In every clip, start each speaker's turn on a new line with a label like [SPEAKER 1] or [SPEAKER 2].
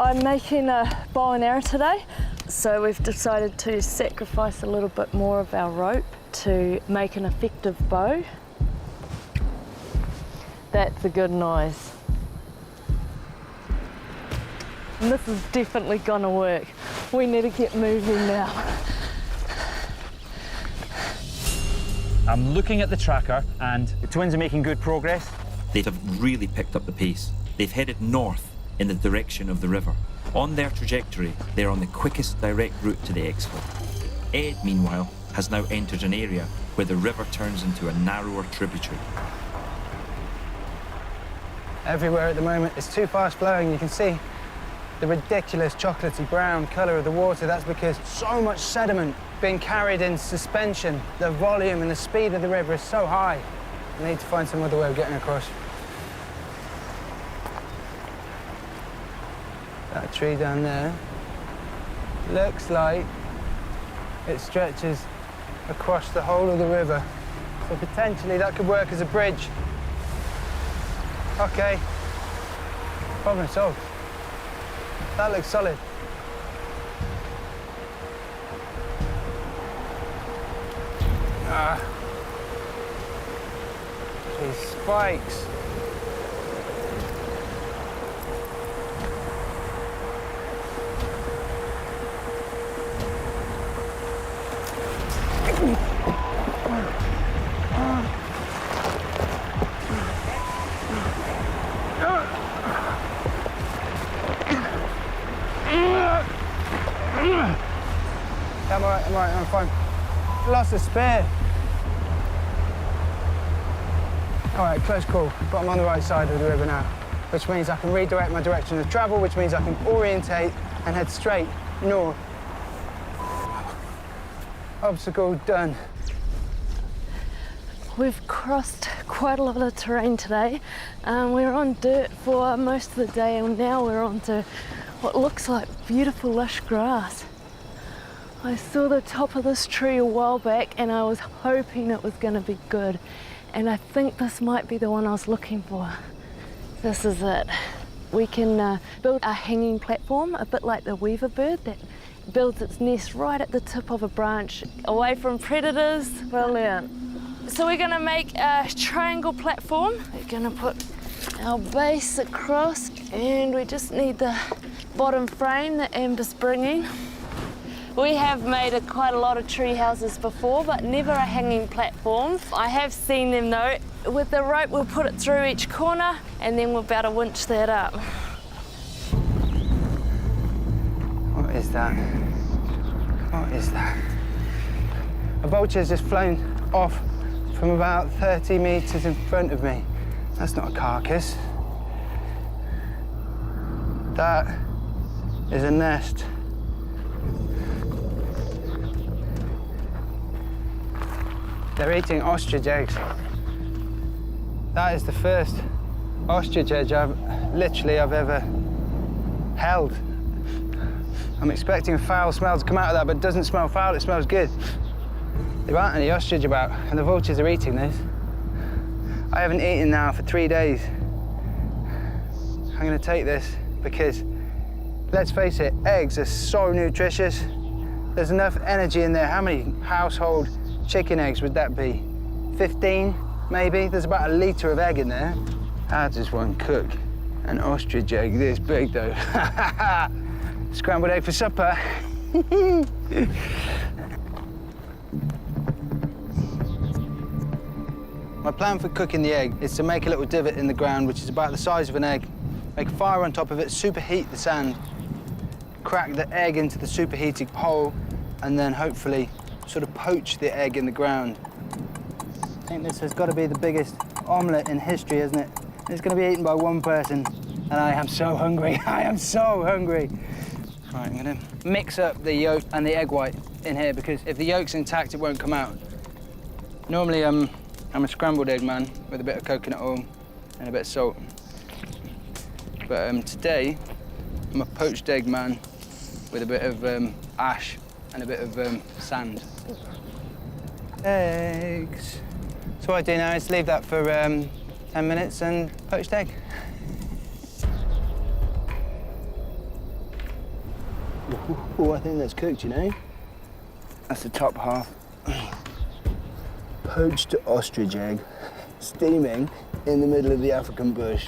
[SPEAKER 1] I'm making a bow and arrow today, so we've decided to sacrifice a little bit more of our rope to make an effective bow. That's a good noise. And this is definitely gonna work. We need to get moving now.
[SPEAKER 2] I'm looking at the tracker and the twins are making good progress.
[SPEAKER 3] They have really picked up the pace. They've headed north in the direction of the river. On their trajectory, they're on the quickest direct route to the exfil. Ed, meanwhile, has now entered an area where the river turns into a narrower tributary.
[SPEAKER 4] Everywhere at the moment it's too fast flowing. You can see the ridiculous chocolatey brown colour of the water. That's because so much sediment being carried in suspension. The volume and the speed of the river is so high. I need to find some other way of getting across. That tree down there looks like it stretches across the whole of the river. So potentially that could work as a bridge. Okay, problem solved. That looks solid. These spikes. I'm all right, I'm fine. Lost a spear. All right, close call, but I'm on the right side of the river now, which means I can redirect my direction of travel, which means I can orientate and head straight north. Obstacle done.
[SPEAKER 1] We've crossed quite a lot of terrain today. We were on dirt for most of the day, and now we're onto what looks like beautiful lush grass. I saw the top of this tree a while back and I was hoping it was going to be good, and I think this might be the one I was looking for. This is it. We can build a hanging platform, a bit like the weaver bird that builds its nest right at the tip of a branch away from predators. Brilliant. So we're going to make a triangle platform. We're going to put our base across, and we just need the bottom frame that Amber's bringing. We have made quite a lot of tree houses before, but never a hanging platform. I have seen them though. With the rope, we'll put it through each corner, and then we'll be able to winch that up.
[SPEAKER 4] What is that? What is that? A vulture's just flown off from about 30 metres in front of me. That's not a carcass. That is a nest. They're eating ostrich eggs. That is the first ostrich egg I've ever held. I'm expecting a foul smell to come out of that, but it doesn't smell foul, it smells good. There aren't any ostrich about, and the vultures are eating this. I haven't eaten now for 3 days. I'm gonna take this because, let's face it, eggs are so nutritious. There's enough energy in there. How many household chicken eggs would that be? 15, maybe? There's about a litre of egg in there. How does one cook an ostrich egg this big, though? Scrambled egg for supper. My plan for cooking the egg is to make a little divot in the ground, which is about the size of an egg, make a fire on top of it, superheat the sand, crack the egg into the superheated hole, and then hopefully sort of poach the egg in the ground. I think this has got to be the biggest omelette in history, isn't it? It's going to be eaten by one person, and I am so hungry. I am so hungry. Right, I'm going to mix up the yolk and the egg white in here, because if the yolk's intact, it won't come out. Normally, I'm a scrambled egg man with a bit of coconut oil and a bit of salt. But today, I'm a poached egg man with a bit of ash and a bit of sand. Eggs. So what I do now is leave that for 10 minutes and poached egg. I think that's cooked, you know? That's the top half. Poached ostrich egg, steaming in the middle of the African bush.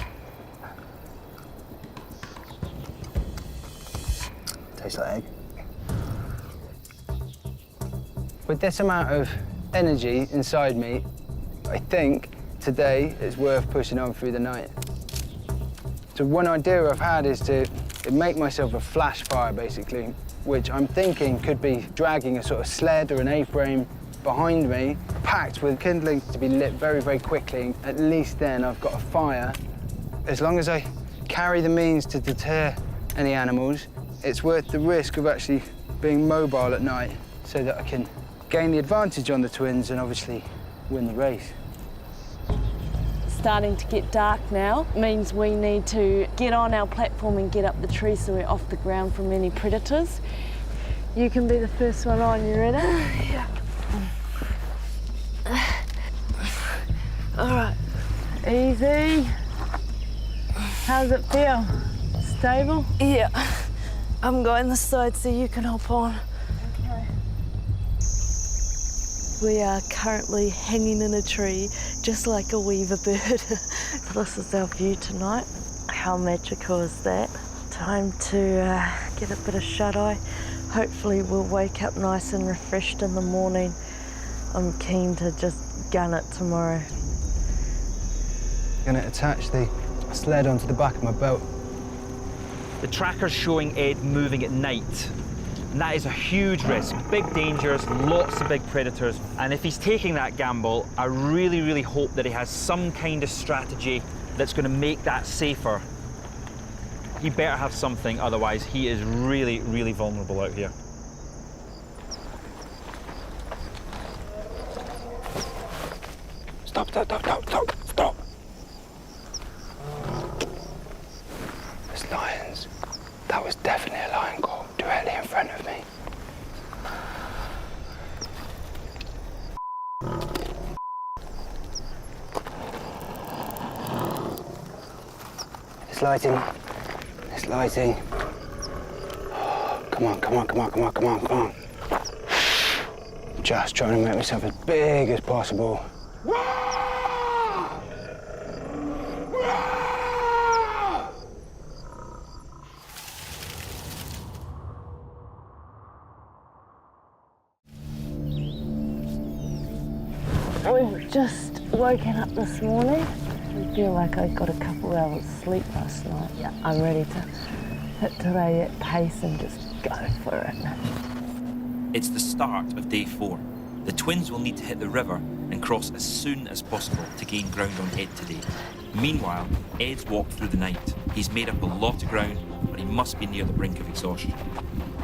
[SPEAKER 4] Tastes like egg. With this amount of energy inside me, I think today it's worth pushing on through the night. So one idea I've had is to make myself a flash fire, basically, which I'm thinking could be dragging a sort of sled or an A-frame behind me, packed with kindling to be lit very, very quickly. At least then I've got a fire. As long as I carry the means to deter any animals, it's worth the risk of actually being mobile at night so that I can gain the advantage on the twins and obviously win the race.
[SPEAKER 1] Starting to get dark now means we need to get on our platform and get up the tree so we're off the ground from any predators. You can be the first one on, you ready? Yeah. All right, easy. How's it feel? Stable? Yeah. I'm going this side so you can hop on. Okay. We are currently hanging in a tree, just like a weaver bird. This is our view tonight. How magical is that? Time to get a bit of shut-eye. Hopefully we'll wake up nice and refreshed in the morning. I'm keen to just gun it tomorrow.
[SPEAKER 4] I'm gonna attach the sled onto the back of my belt.
[SPEAKER 2] The tracker's showing Ed moving at night. And that is a huge risk. Big dangers, lots of big predators. And if he's taking that gamble, I really, really hope that he has some kind of strategy that's going to make that safer. He better have something, otherwise he is really, really vulnerable out here.
[SPEAKER 4] Stop, stop, stop, stop, stop, stop. There's lions. That was definitely a lion call directly in front of me. It's lighting. It's lighting. Oh, come on, come on, come on, come on, come on, come on. Just trying to make myself as big as possible.
[SPEAKER 1] We've just woken up this morning. I feel like I got a couple hours sleep last night. Yeah, I'm ready to hit today at pace and just go for it.
[SPEAKER 3] It's the start of day 4. The twins will need to hit the river and cross as soon as possible to gain ground on Ed today. Meanwhile, Ed's walked through the night. He's made up a lot of ground, but he must be near the brink of exhaustion.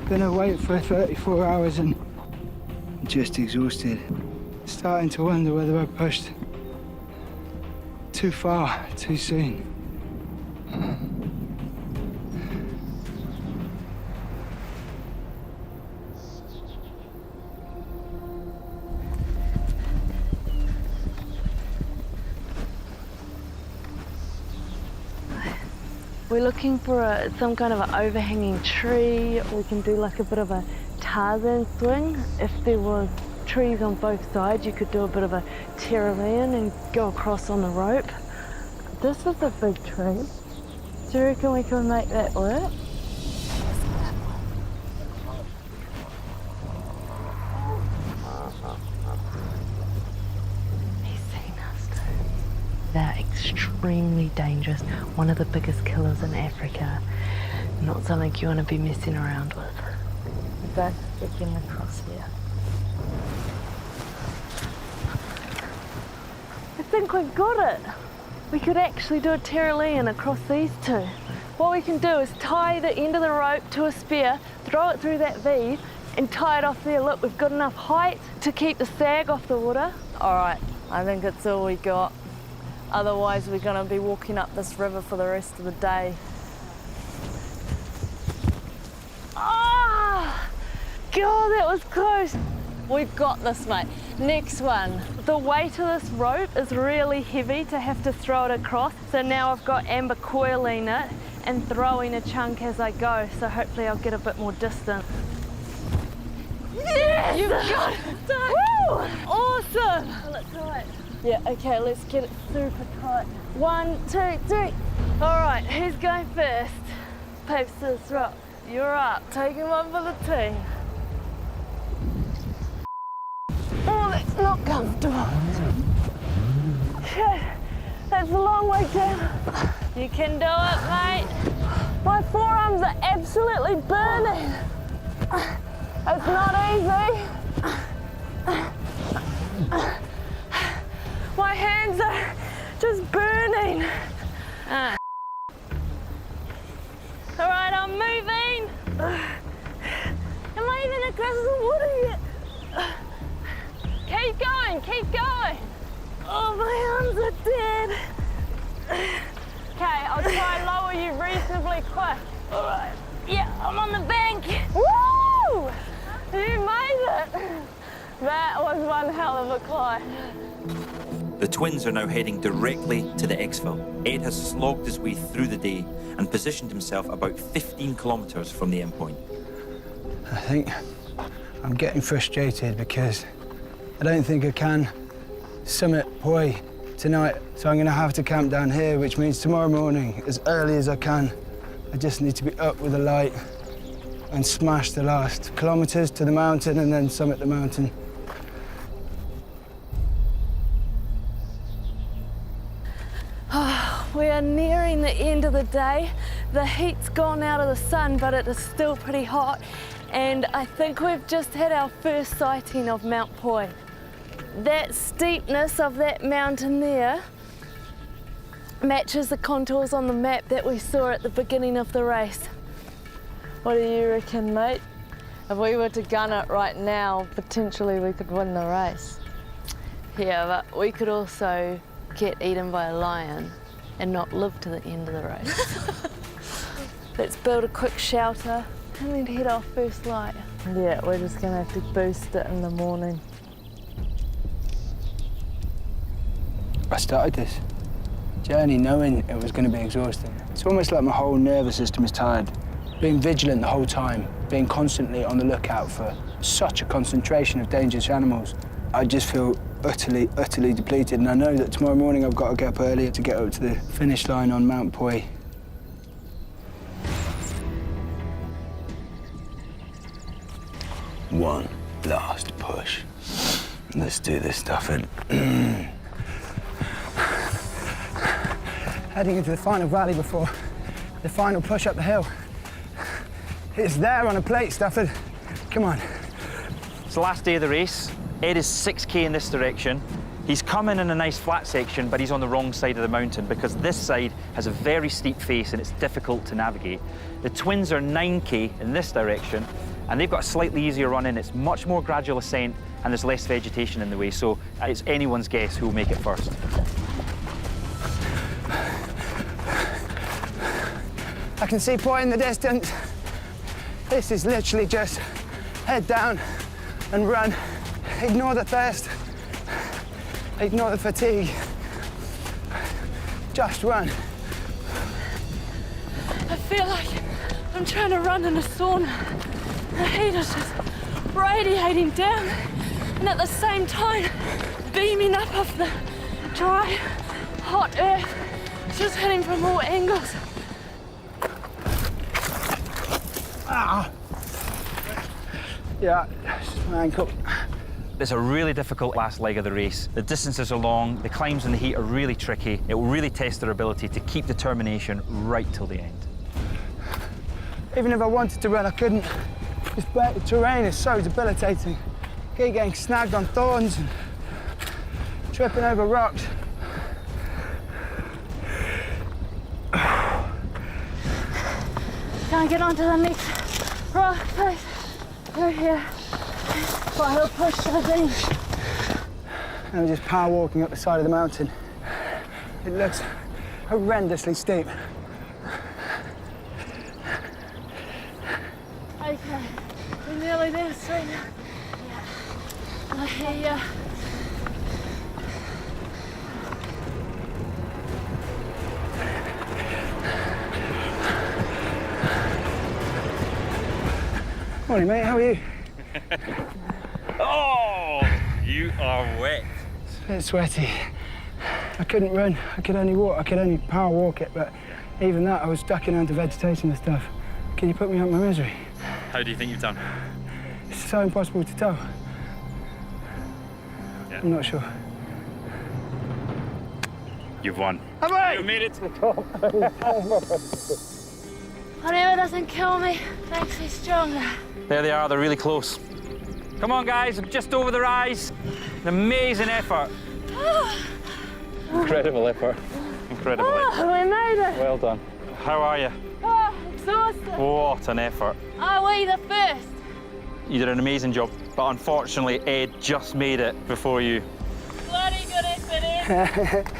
[SPEAKER 4] Been awake for 34 hours and I'm just exhausted. Starting to wonder whether I pushed too far, too soon.
[SPEAKER 1] We're looking for some kind of an overhanging tree. We can do like a bit of a Tarzan swing. If there was trees on both sides, you could do a bit of a Tyrolean and go across on the rope. This is a big tree. Do you reckon we can make that work? He's seen us too. They're extremely dangerous. One of the biggest killers in Africa. Not something you want to be messing around with. We're both sticking across here. I think we've got it. We could actually do a Tyrolean across these two. What we can do is tie the end of the rope to a spear, throw it through that V, and tie it off there. Look, we've got enough height to keep the sag off the water. All right, I think that's all we got. Otherwise, we're gonna be walking up this river for the rest of the day. Ah! God, that was close. We've got this, mate. Next one. The weight of this rope is really heavy to have to throw it across. So now I've got Amber coiling it and throwing a chunk as I go, so hopefully I'll get a bit more distance. Yes! You got it done! Woo! Awesome! Pull it tight. Yeah, okay, let's get it super tight. 1, 2, 3. All right, who's going first? Paper, scissors, rock. You're up. Taking one for the team. Oh, that's not comfortable. Shit, that's a long way down. You can do it, mate. My forearms are absolutely burning. It's not easy. My hands are just burning. All right, I'm moving. Am I even across the water yet? Keep going, keep going. Oh, my arms are dead. Okay, I'll try and lower you reasonably quick. All right. Yeah, I'm on the bank. Woo! You made it. That was one hell of a climb.
[SPEAKER 3] The twins are now heading directly to the exfil. Ed has slogged his way through the day and positioned himself about 15 kilometres from the endpoint.
[SPEAKER 4] I think I'm getting frustrated because I don't think I can summit Poi tonight, so I'm going to have to camp down here, which means tomorrow morning, as early as I can. I just need to be up with the light and smash the last kilometres to the mountain and then summit the mountain.
[SPEAKER 1] We are nearing the end of the day. The heat's gone out of the sun, but it is still pretty hot. And I think we've just had our first sighting of Mount Poi. That steepness of that mountain there matches the contours on the map that we saw at the beginning of the race. What do you reckon, mate? If we were to gun it right now, potentially we could win the race. Yeah, but we could also get eaten by a lion and not live to the end of the race. Let's build a quick shelter and then head off first light. Yeah, we're just gonna have to boost it in the morning.
[SPEAKER 4] I started this journey knowing it was going to be exhausting. It's almost like my whole nervous system is tired. Being vigilant the whole time, being constantly on the lookout for such a concentration of dangerous animals. I just feel utterly, utterly depleted, and I know that tomorrow morning I've got to get up earlier to get up to the finish line on Mount Poi. One last push. Let's do this stuff in. Heading into the final valley before the final push up the hill. It's there on a plate, Stafford. Come on.
[SPEAKER 2] It's the last day of the race. Ed is 6k in this direction. He's coming in a nice flat section, but he's on the wrong side of the mountain because this side has a very steep face and it's difficult to navigate. The twins are 9k in this direction, and they've got a slightly easier run in. It's much more gradual ascent and there's less vegetation in the way, so it's anyone's guess who will make it first.
[SPEAKER 4] I can see Poi in the distance. This is literally just head down and run. Ignore the thirst. Ignore the fatigue. Just run.
[SPEAKER 1] I feel like I'm trying to run in a sauna. The heat is just radiating down and at the same time beaming up off the dry, hot earth. It's just hitting from all angles.
[SPEAKER 4] Ah. Yeah, it's just my ankle.
[SPEAKER 2] It's a really difficult last leg of the race. The distances are long, the climbs in the heat are really tricky. It will really test their ability to keep determination right till the end.
[SPEAKER 4] Even if I wanted to run, I couldn't. This terrain is so debilitating. Keep getting snagged on thorns and tripping over rocks.
[SPEAKER 1] Can't get onto the next rock face. Through here. Final push to the finish.
[SPEAKER 4] And we're just power walking up the side of the mountain. It looks horrendously steep.
[SPEAKER 1] Okay, we're nearly there, straight now. Yeah. I hear ya.
[SPEAKER 4] Morning, mate. How are you?
[SPEAKER 2] Oh, you are wet.
[SPEAKER 4] It's a bit sweaty. I couldn't run. I could only walk. I could only power walk it, but even that, I was ducking under vegetation and stuff. Can you put me out of my misery?
[SPEAKER 2] How do you think you've done?
[SPEAKER 4] It's so impossible to tell.
[SPEAKER 2] Yeah.
[SPEAKER 4] I'm not sure.
[SPEAKER 2] You've won.
[SPEAKER 4] Have I?
[SPEAKER 2] You made it to the top.
[SPEAKER 1] Whatever doesn't kill me makes me stronger.
[SPEAKER 2] There they are, they're really close. Come on, guys, just over the rise. An amazing effort. Incredible effort. Incredible effort.
[SPEAKER 1] We made it.
[SPEAKER 2] Well done. How are you?
[SPEAKER 1] Oh, exhausted.
[SPEAKER 2] What an effort.
[SPEAKER 1] Are we the first?
[SPEAKER 2] You did an amazing job, but unfortunately, Ed just made it before you.
[SPEAKER 1] Bloody good effort, Ed.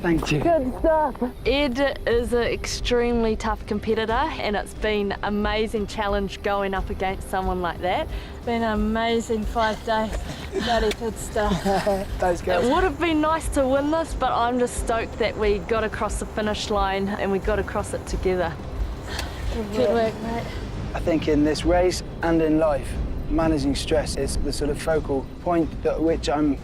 [SPEAKER 4] Thank you.
[SPEAKER 1] Good stuff. Ed is an extremely tough competitor, and it's been an amazing challenge going up against someone like that. Been an amazing 5 days. Bloody good stuff.
[SPEAKER 4] Thanks, guys.
[SPEAKER 1] It would have been nice to win this, but I'm just stoked that we got across the finish line and we got across it together. Good work, mate.
[SPEAKER 4] I think in this race and in life, managing stress is the sort of focal point at which I'm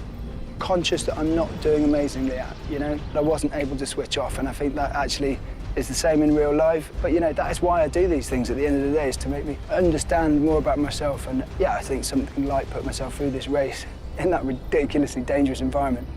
[SPEAKER 4] conscious that I'm not doing amazingly at, you know? I wasn't able to switch off, and I think that actually is the same in real life. But, you know, that is why I do these things at the end of the day, is to make me understand more about myself. And, yeah, I think something like put myself through this race in that ridiculously dangerous environment